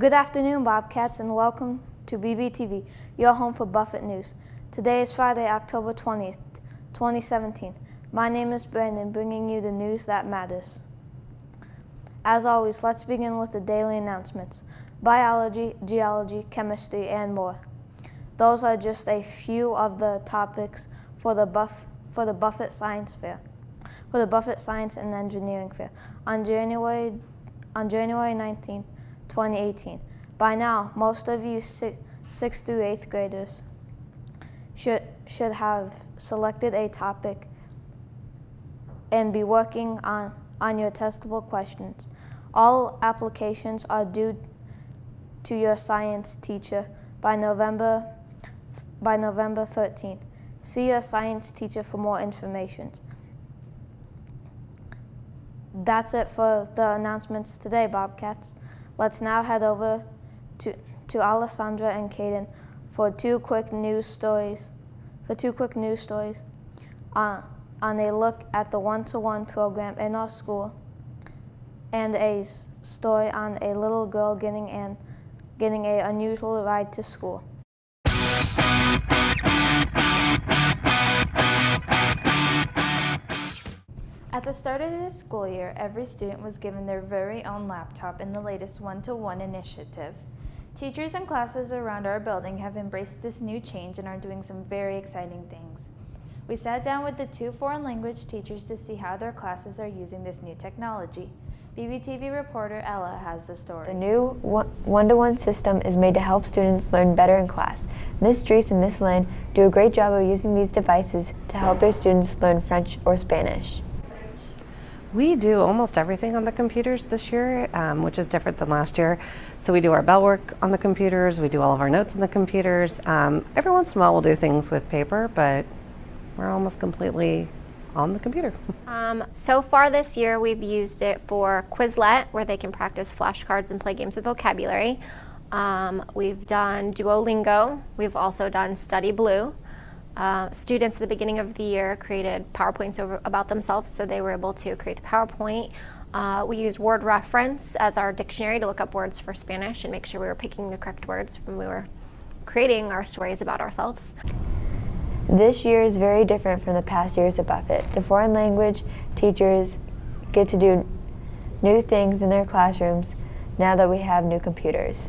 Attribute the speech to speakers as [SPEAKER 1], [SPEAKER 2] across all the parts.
[SPEAKER 1] Good afternoon, Bobcats, and welcome to BBTV, your home for Buffett News. Today is Friday, October 20th, 2017. My name is Brandon, bringing you the news that matters. As always, let's begin with the daily announcements. Biology, geology, chemistry, and more. Those are just a few of the topics for the Buffett Science Fair, for the Buffett Science and Engineering Fair on January 19th, 2018. By now, most of you 6th through 8th graders should have selected a topic and be working on your testable questions. All applications are due to your science teacher by November 13th. See your science teacher for more information. That's it for the announcements today, Bobcats. Let's now head over to Alessandra and Caden for two quick news stories on a look at the one-to-one program in our school and a story on a little girl getting an unusual ride to school.
[SPEAKER 2] At the start of this school year, every student was given their very own laptop in the latest one-to-one initiative. Teachers and classes around our building have embraced this new change and are doing some very exciting things. We sat down with the two foreign language teachers to see how their classes are using this new technology. BBTV reporter Ella has the story.
[SPEAKER 3] The new one-to-one system is made to help students learn better in class. Ms. Drees and Ms. Lynn do a great job of using these devices to help their students learn French or Spanish.
[SPEAKER 4] We do almost everything on the computers this year, which is different than last year. So we do our bell work on the computers, we do all of our notes on the computers. Every once in a while we'll do things with paper, but we're almost completely on the computer.
[SPEAKER 5] So far this year we've used it for Quizlet, where they can practice flashcards and play games with vocabulary. We've done Duolingo. We've also done Study Blue. Students at the beginning of the year created PowerPoints about themselves, so they were able to create the PowerPoint. We used Word Reference as our dictionary to look up words for Spanish and make sure we were picking the correct words when we were creating our stories about ourselves.
[SPEAKER 3] This year is very different from the past years at Buffett. The foreign language teachers get to do new things in their classrooms now that we have new computers.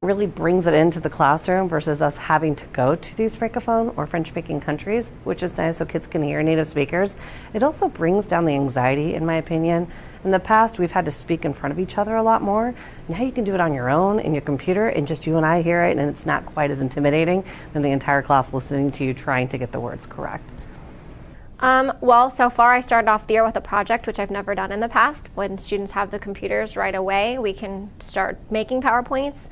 [SPEAKER 4] Really brings it into the classroom versus us having to go to these Francophone or French-speaking countries, which is nice so kids can hear native speakers. It also brings down the anxiety, in my opinion. In the past, we've had to speak in front of each other a lot more. Now you can do it on your own in your computer and just you and I hear it, and it's not quite as intimidating than the entire class listening to you trying to get the words correct.
[SPEAKER 5] Well, so far I started off the year with a project which I've never done in the past. When students have the computers right away, we can start making PowerPoints.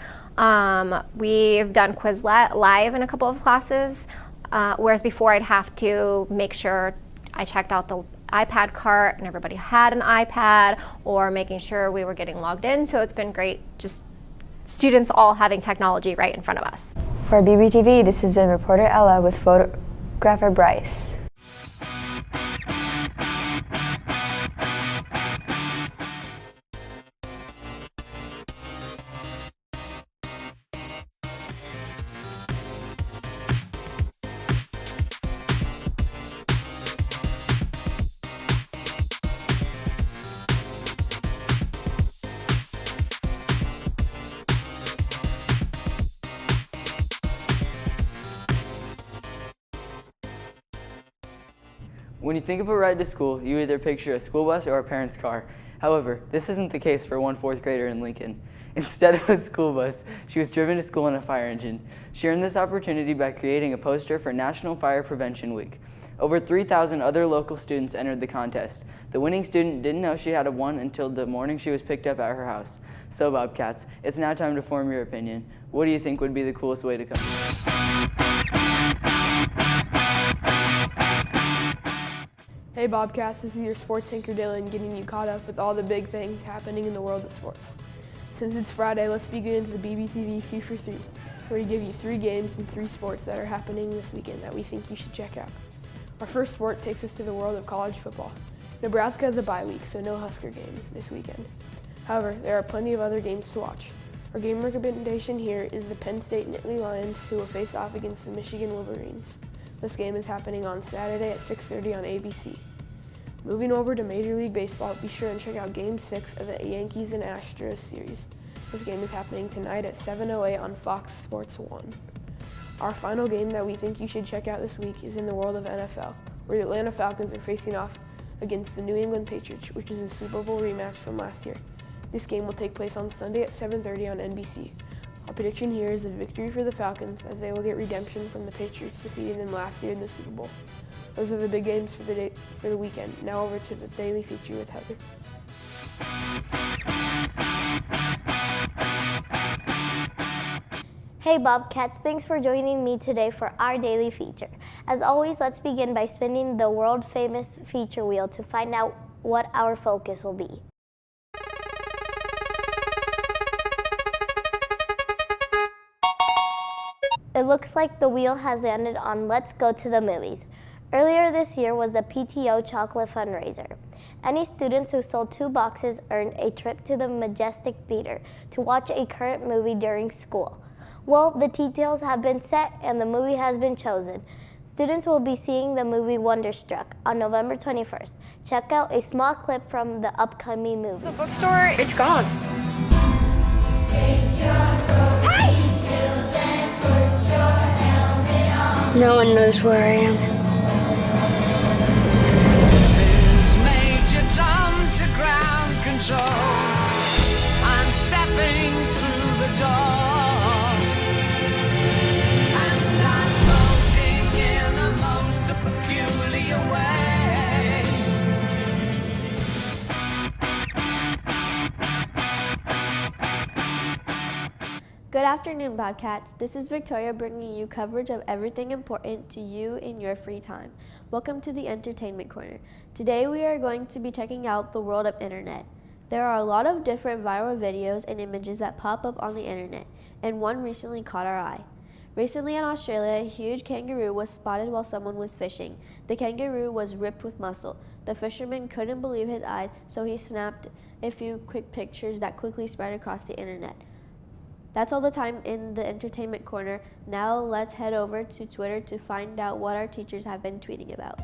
[SPEAKER 5] We've done Quizlet live in a couple of classes, whereas before I'd have to make sure I checked out the iPad cart and everybody had an iPad, or making sure we were getting logged in. So it's been great, just students all having technology right in front of us.
[SPEAKER 3] For BBTV, this has been reporter Ella with photographer Bryce.
[SPEAKER 6] When you think of a ride to school, you either picture a school bus or a parent's car. However, this isn't the case for one 4th grader in Lincoln. Instead of a school bus, she was driven to school in a fire engine. She earned this opportunity by creating a poster for National Fire Prevention Week. Over 3,000 other local students entered the contest. The winning student didn't know she had won until the morning she was picked up at her house. So Bobcats, it's now time to form your opinion. What do you think would be the coolest way to come?
[SPEAKER 7] Hey Bobcats, this is your sports anchor Dylan, getting you caught up with all the big things happening in the world of sports. Since it's Friday, let's begin with the BBTV 3 for 3, where we give you 3 games and 3 sports that are happening this weekend that we think you should check out. Our first sport takes us to the world of college football. Nebraska has a bye week, so no Husker game this weekend. However, there are plenty of other games to watch. Our game recommendation here is the Penn State Nittany Lions, who will face off against the Michigan Wolverines. This game is happening on Saturday at 6:30 on ABC. Moving over to Major League Baseball, be sure and check out Game 6 of the Yankees and Astros series. This game is happening tonight at 7:08 on Fox Sports 1. Our final game that we think you should check out this week is in the world of NFL, where the Atlanta Falcons are facing off against the New England Patriots, which is a Super Bowl rematch from last year. This game will take place on Sunday at 7:30 on NBC. Our prediction here is a victory for the Falcons, as they will get redemption from the Patriots defeating them last year in the Super Bowl. Those are the big games for the weekend. Now over to the Daily Feature with Heather.
[SPEAKER 8] Hey Bobcats, thanks for joining me today for our daily feature. As always, let's begin by spinning the world famous feature wheel to find out what our focus will be. It looks like the wheel has landed on Let's Go to the Movies. Earlier this year was the PTO chocolate fundraiser. Any students who sold 2 boxes earned a trip to the Majestic Theater to watch a current movie during school. Well, the details have been set and the movie has been chosen. Students will be seeing the movie Wonderstruck on November 21st. Check out a small clip from the upcoming movie.
[SPEAKER 9] The bookstore, it's gone. No one knows where I am.
[SPEAKER 10] Major Tom to ground control. I'm stepping through the door, and I'm floating in the most peculiar way.
[SPEAKER 11] Good afternoon, Bobcats. This is Victoria bringing you coverage of everything important to you in your free time. Welcome to the Entertainment Corner. Today we are going to be checking out the world of internet. There are a lot of different viral videos and images that pop up on the internet, and one recently caught our eye. Recently in Australia, a huge kangaroo was spotted while someone was fishing. The kangaroo was ripped with muscle. The fisherman couldn't believe his eyes, so he snapped a few quick pictures that quickly spread across the internet. That's all the time in the Entertainment Corner. Now let's head over to Twitter to find out what our teachers have been tweeting about.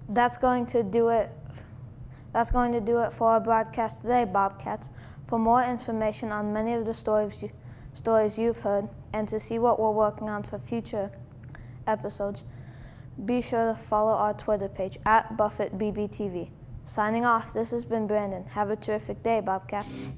[SPEAKER 1] That's going to do it for our broadcast today, Bobcats. For more information on many of the stories you've heard, and to see what we're working on for future episodes, be sure to follow our Twitter page at BuffettBBTV. Signing off, this has been Brandon. Have a terrific day, Bobcats.